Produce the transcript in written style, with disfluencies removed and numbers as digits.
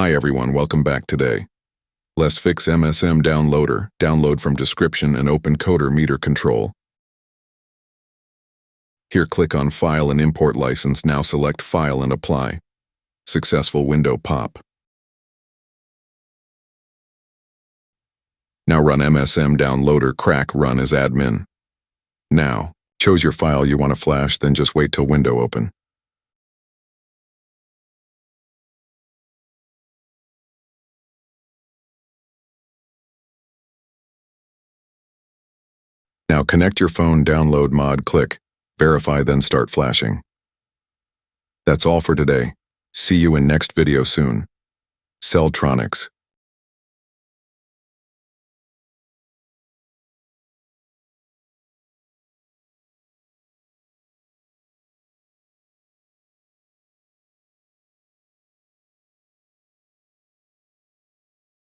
Hi everyone, welcome back today. Let's fix MSM downloader. Download from description and open coder meter control. Here click on File and Import License. Now select File and Apply. Successful window pop. Now run MSM downloader crack run as admin. Now, choose your file you want to flash, then just wait till window open. Now connect your phone, download mod, click, verify, then start flashing. That's all for today. See you in next video soon. Celltronix.